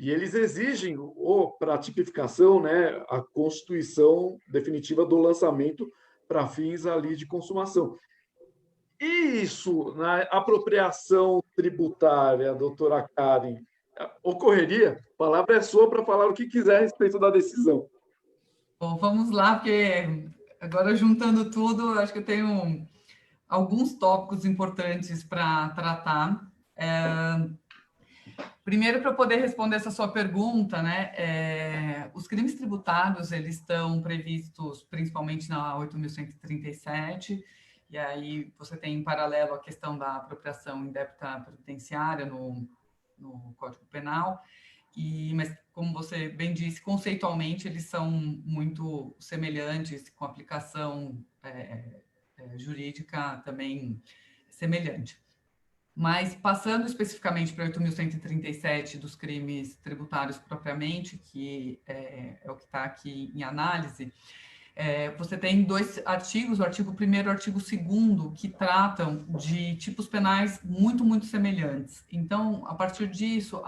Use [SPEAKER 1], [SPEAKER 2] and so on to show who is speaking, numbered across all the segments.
[SPEAKER 1] E eles exigem, para a tipificação, né, a constituição definitiva do lançamento para fins ali de consumação. E isso, na apropriação tributária, doutora Karen, ocorreria? A palavra é sua para falar o que quiser a respeito da decisão.
[SPEAKER 2] Bom, vamos lá, porque agora juntando tudo, acho que eu tenho alguns tópicos importantes para tratar. Primeiro, para poder responder essa sua pergunta, né, os crimes tributários, eles estão previstos principalmente na 8.137, e aí você tem em paralelo a questão da apropriação indébita previdenciária no Código Penal, mas como você bem disse, conceitualmente eles são muito semelhantes, com aplicação jurídica também semelhante. Mas, passando especificamente para 8.137 dos crimes tributários propriamente, que é o que está aqui em análise, você tem dois artigos, o artigo 1º e o artigo 2º, que tratam de tipos penais muito, muito semelhantes. Então, a partir disso,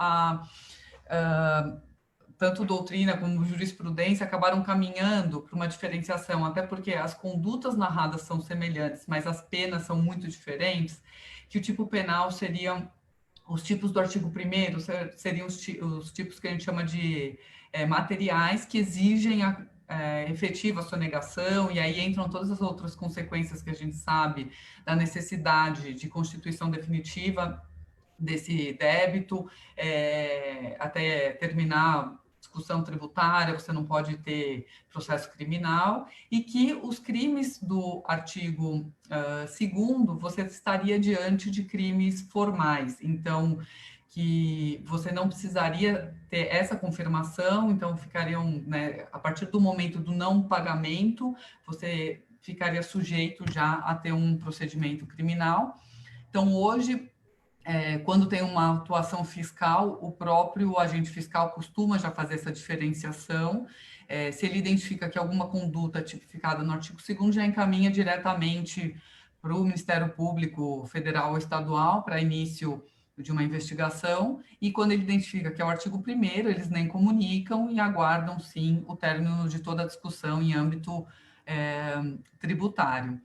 [SPEAKER 2] tanto doutrina como jurisprudência acabaram caminhando para uma diferenciação, até porque as condutas narradas são semelhantes, mas as penas são muito diferentes, que o tipo penal seriam os tipos do artigo 1º, seriam os tipos que a gente chama de materiais, que exigem a efetiva sonegação, e aí entram todas as outras consequências que a gente sabe da necessidade de constituição definitiva desse débito, até terminar discussão tributária, você não pode ter processo criminal, e que os crimes do artigo 2º, você estaria diante de crimes formais, então, que você não precisaria ter essa confirmação, então ficariam, né, a partir do momento do não pagamento, você ficaria sujeito já a ter um procedimento criminal. Então, hoje, quando tem uma atuação fiscal, o próprio agente fiscal costuma já fazer essa diferenciação. Se ele identifica que alguma conduta tipificada no artigo 2º, já encaminha diretamente para o Ministério Público Federal ou Estadual para início de uma investigação, e quando ele identifica que é o artigo 1º, eles nem comunicam e aguardam, sim, o término de toda a discussão em âmbito tributário.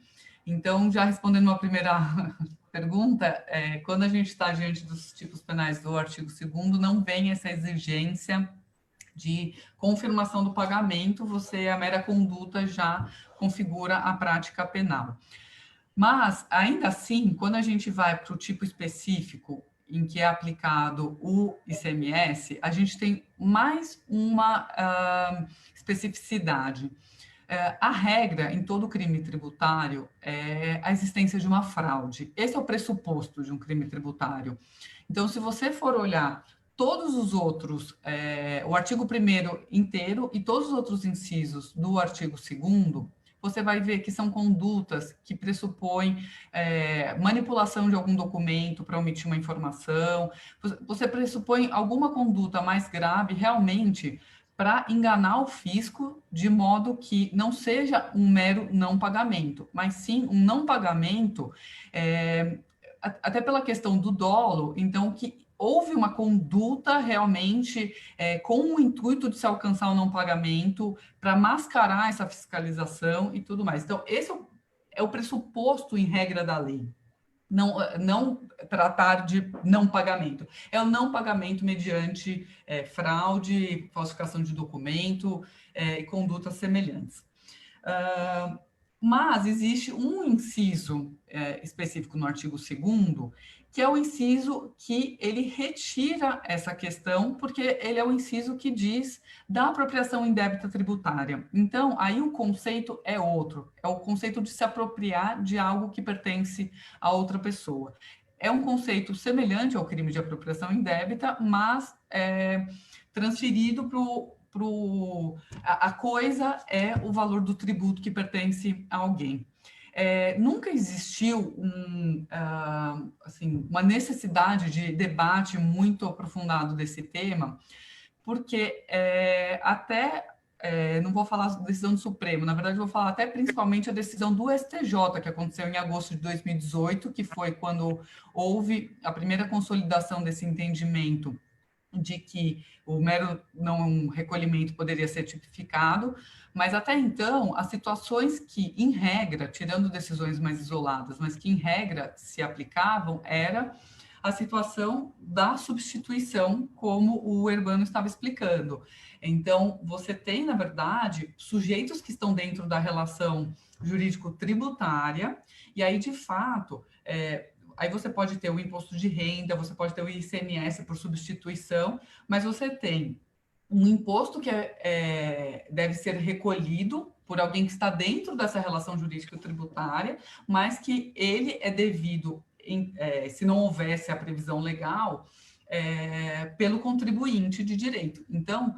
[SPEAKER 2] Então, já respondendo uma primeira pergunta, quando a gente está diante dos tipos penais do artigo 2º, não vem essa exigência de confirmação do pagamento, a mera conduta já configura a prática penal. Mas, ainda assim, quando a gente vai para o tipo específico em que é aplicado o ICMS, a gente tem mais uma especificidade. A regra em todo crime tributário é a existência de uma fraude. Esse é o pressuposto de um crime tributário. Então, se você for olhar todos os outros, o artigo 1º inteiro e todos os outros incisos do artigo 2º, você vai ver que são condutas que pressupõem manipulação de algum documento para omitir uma informação, você pressupõe alguma conduta mais grave realmente para enganar o fisco, de modo que não seja um mero não pagamento, mas sim um não pagamento, até pela questão do dolo, então que houve uma conduta realmente com o intuito de se alcançar o não pagamento, para mascarar essa fiscalização e tudo mais. Então, esse é o pressuposto em regra da lei. Não tratar de não pagamento. É o não pagamento mediante fraude, falsificação de documento e condutas semelhantes. Mas existe um inciso específico no artigo 2º, que é o inciso que ele retira essa questão, porque ele é o inciso que diz da apropriação indébita tributária. Então, aí o conceito é outro, é o conceito de se apropriar de algo que pertence a outra pessoa. É um conceito semelhante ao crime de apropriação indébita, mas transferido a coisa é o valor do tributo que pertence a alguém. Nunca existiu uma necessidade de debate muito aprofundado desse tema, porque não vou falar da decisão do Supremo, na verdade vou falar até principalmente a decisão do STJ, que aconteceu em agosto de 2018, que foi quando houve a primeira consolidação desse entendimento de que o mero não recolhimento poderia ser tipificado, mas até então, as situações que, em regra, tirando decisões mais isoladas, mas que, em regra, se aplicavam, era a situação da substituição, como o Urbano estava explicando. Então, você tem, na verdade, sujeitos que estão dentro da relação jurídico-tributária, e aí, de fato, aí você pode ter o imposto de renda, você pode ter o ICMS por substituição, mas você tem um imposto que deve ser recolhido por alguém que está dentro dessa relação jurídico-tributária, mas que ele é devido, se não houvesse a previsão legal, pelo contribuinte de direito. Então,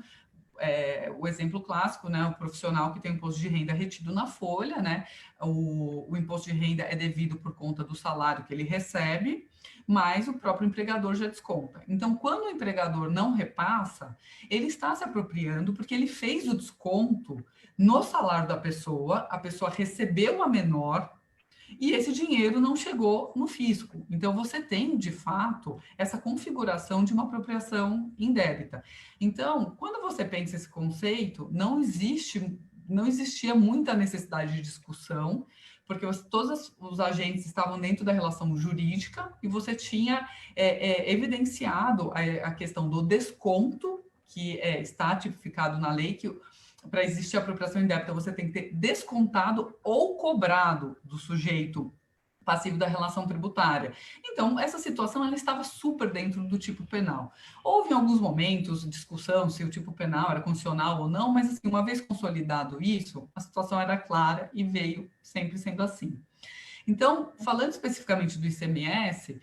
[SPEAKER 2] o exemplo clássico, né, o profissional que tem imposto de renda retido na folha, né, o imposto de renda é devido por conta do salário que ele recebe, mas o próprio empregador já desconta. Então, quando o empregador não repassa, ele está se apropriando porque ele fez o desconto no salário da pessoa, a pessoa recebeu a menor, e esse dinheiro não chegou no fisco. Então, você tem, de fato, essa configuração de uma apropriação indébita. Então, quando você pensa esse conceito, não existia muita necessidade de discussão, porque todos os agentes estavam dentro da relação jurídica e você tinha evidenciado a questão do desconto, que está tipificado na lei, que para existir apropriação indébita, você tem que ter descontado ou cobrado do sujeito passivo da relação tributária. Então, essa situação ela estava super dentro do tipo penal. Houve em alguns momentos discussão se o tipo penal era condicional ou não, mas assim, uma vez consolidado isso, a situação era clara e veio sempre sendo assim. Então, falando especificamente do ICMS,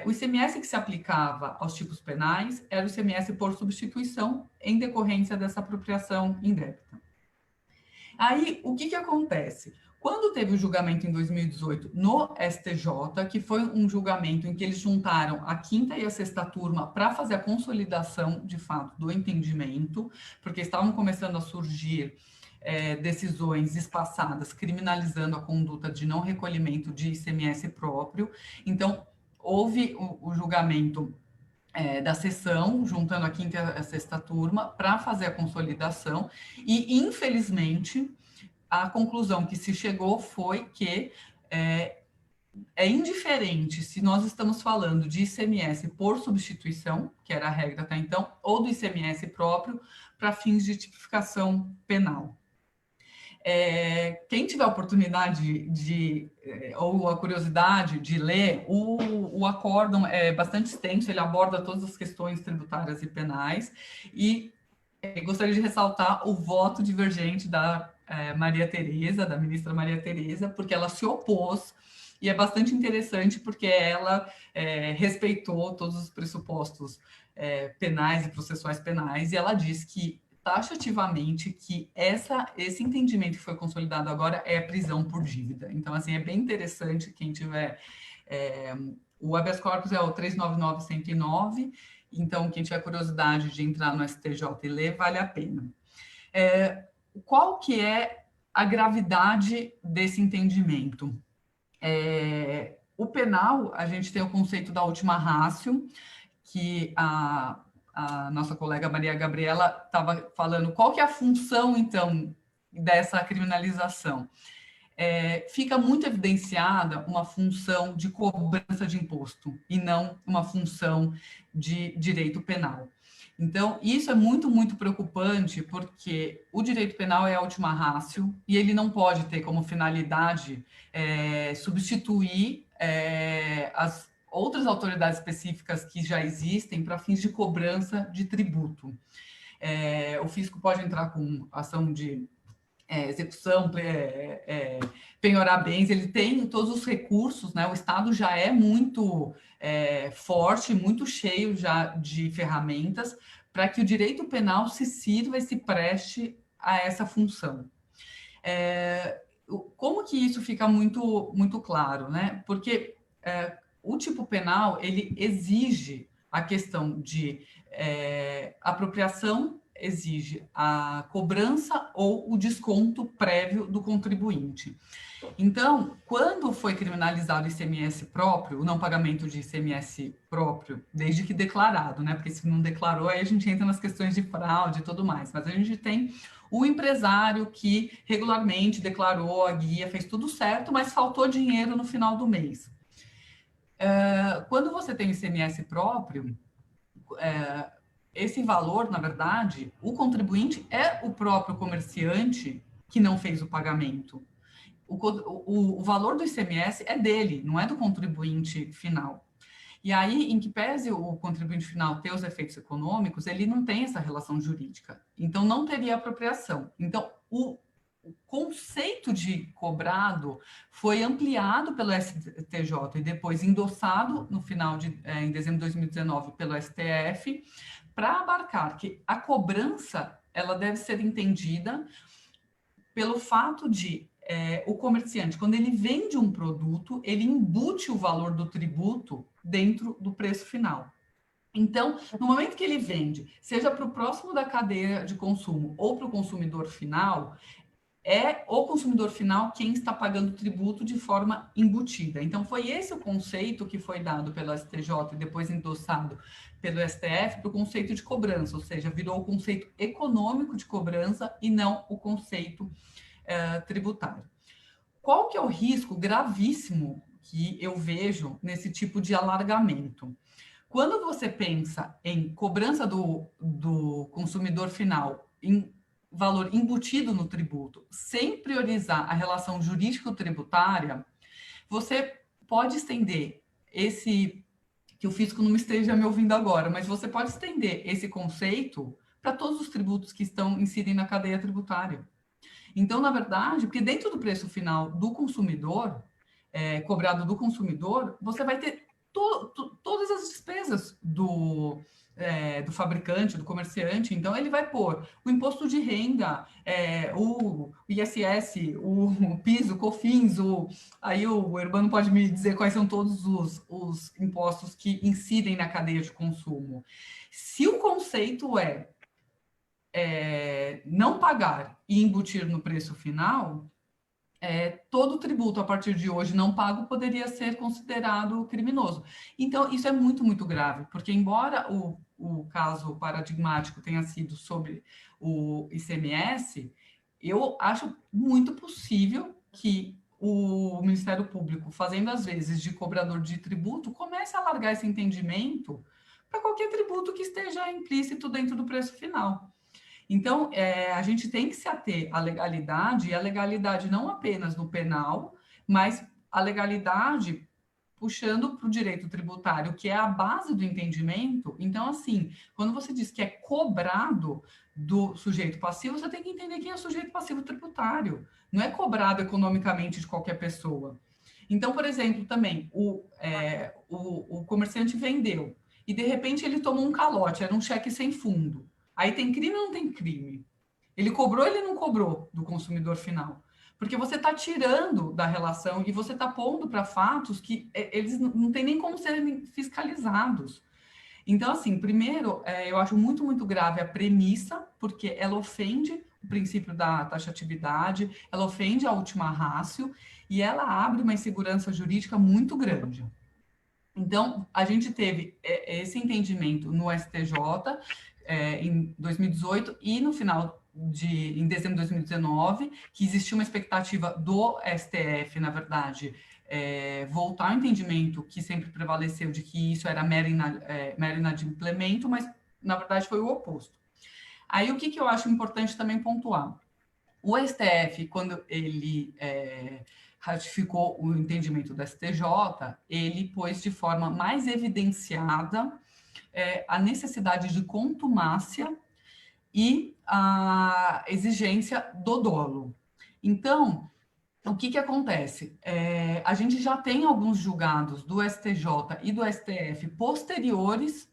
[SPEAKER 2] o ICMS que se aplicava aos tipos penais era o ICMS por substituição em decorrência dessa apropriação indébita. Aí, o que acontece? Quando teve o julgamento em 2018 no STJ, que foi um julgamento em que eles juntaram a quinta e a sexta turma para fazer a consolidação, de fato, do entendimento, porque estavam começando a surgir decisões espaçadas criminalizando a conduta de não recolhimento de ICMS próprio. Então, houve o julgamento da sessão, juntando a quinta e a sexta turma, para fazer a consolidação, e, infelizmente, a conclusão que se chegou foi que é indiferente se nós estamos falando de ICMS por substituição, que era a regra até então, ou do ICMS próprio, para fins de tipificação penal. Quem tiver a oportunidade ou a curiosidade de ler, o acórdão é bastante extenso, ele aborda todas as questões tributárias e penais, e gostaria de ressaltar o voto divergente da Maria Tereza, da ministra Maria Tereza, porque ela se opôs, e é bastante interessante porque ela respeitou todos os pressupostos penais e processuais penais, e ela diz que taxativamente que esse entendimento que foi consolidado agora é prisão por dívida. Então, assim, é bem interessante quem tiver... o habeas corpus é o 399-109, então, quem tiver curiosidade de entrar no STJ e ler, vale a pena. Qual que é a gravidade desse entendimento? O penal, a gente tem o conceito da ultima ratio, que a nossa colega Maria Gabriela estava falando, qual que é a função, então, dessa criminalização? Fica muito evidenciada uma função de cobrança de imposto e não uma função de direito penal. Então, isso é muito, muito preocupante, porque o direito penal é a ultima ratio e ele não pode ter como finalidade substituir as outras autoridades específicas que já existem para fins de cobrança de tributo. O fisco pode entrar com ação de execução, penhorar bens, ele tem todos os recursos, né? O Estado já é muito forte, muito cheio já de ferramentas para que o direito penal se sirva e se preste a essa função. Como que isso fica muito, muito claro, né? Porque o tipo penal, ele exige a questão de apropriação exige a cobrança ou o desconto prévio do contribuinte. Então, quando foi criminalizado o ICMS próprio, o não pagamento de ICMS próprio, desde que declarado, né? Porque se não declarou, aí a gente entra nas questões de fraude e tudo mais. Mas a gente tem o empresário que regularmente declarou a guia, fez tudo certo, mas faltou dinheiro no final do mês. Quando você tem o ICMS próprio, esse valor, na verdade, o contribuinte é o próprio comerciante que não fez o pagamento. O valor do ICMS é dele, não é do contribuinte final. E aí, em que pese o contribuinte final ter os efeitos econômicos, ele não tem essa relação jurídica. Então, não teria apropriação. Então, o conceito de cobrado foi ampliado pelo STJ e depois endossado no final em dezembro de 2019 pelo STF, para abarcar que a cobrança ela deve ser entendida pelo fato de o comerciante, quando ele vende um produto, ele embute o valor do tributo dentro do preço final. Então, no momento que ele vende, seja para o próximo da cadeia de consumo ou para o consumidor final, é o consumidor final quem está pagando o tributo de forma embutida. Então, foi esse o conceito que foi dado pelo STJ e depois endossado pelo STF para o conceito de cobrança, ou seja, virou o conceito econômico de cobrança e não o conceito tributário. Qual que é o risco gravíssimo que eu vejo nesse tipo de alargamento? Quando você pensa em cobrança do consumidor final em valor embutido no tributo, sem priorizar a relação jurídico-tributária, você pode estender que o fisco não esteja me ouvindo agora, mas você pode estender esse conceito para todos os tributos que estão inseridos na cadeia tributária. Então, na verdade, porque dentro do preço final do consumidor, cobrado do consumidor, você vai ter todas as despesas do fabricante, do comerciante. Então, ele vai pôr o imposto de renda, o ISS, o PIS, o COFINS, aí o Urbano pode me dizer quais são todos os impostos que incidem na cadeia de consumo. Se o conceito não pagar e embutir no preço final, todo tributo a partir de hoje não pago poderia ser considerado criminoso. Então, isso é muito, muito grave, porque embora o caso paradigmático tenha sido sobre o ICMS, eu acho muito possível que o Ministério Público, fazendo às vezes de cobrador de tributo, comece a alargar esse entendimento para qualquer tributo que esteja implícito dentro do preço final. Então, a gente tem que se ater à legalidade, e a legalidade não apenas no penal, mas a legalidade puxando para o direito tributário, que é a base do entendimento. Então, assim, quando você diz que é cobrado do sujeito passivo, você tem que entender quem é o sujeito passivo tributário. Não é cobrado economicamente de qualquer pessoa. Então, por exemplo, também, o comerciante vendeu, e de repente ele tomou um calote, era um cheque sem fundo. Aí tem crime ou não tem crime? Ele cobrou ou ele não cobrou do consumidor final? Porque você está tirando da relação e você está pondo para fatos que eles não têm nem como serem fiscalizados. Então, assim, primeiro, eu acho muito, muito grave a premissa, porque ela ofende o princípio da taxatividade, ela ofende a ultima ratio e ela abre uma insegurança jurídica muito grande. Então, a gente teve esse entendimento no STJ, em 2018 e no final em dezembro de 2019, que existia uma expectativa do STF, na verdade, voltar ao entendimento que sempre prevaleceu de que isso era mero inadimplemento, mas na verdade foi o oposto. Aí o que eu acho importante também pontuar? O STF, quando ele ratificou o entendimento do STJ, ele pôs de forma mais evidenciada a necessidade de contumácia e a exigência do dolo. Então, o que acontece? A gente já tem alguns julgados do STJ e do STF posteriores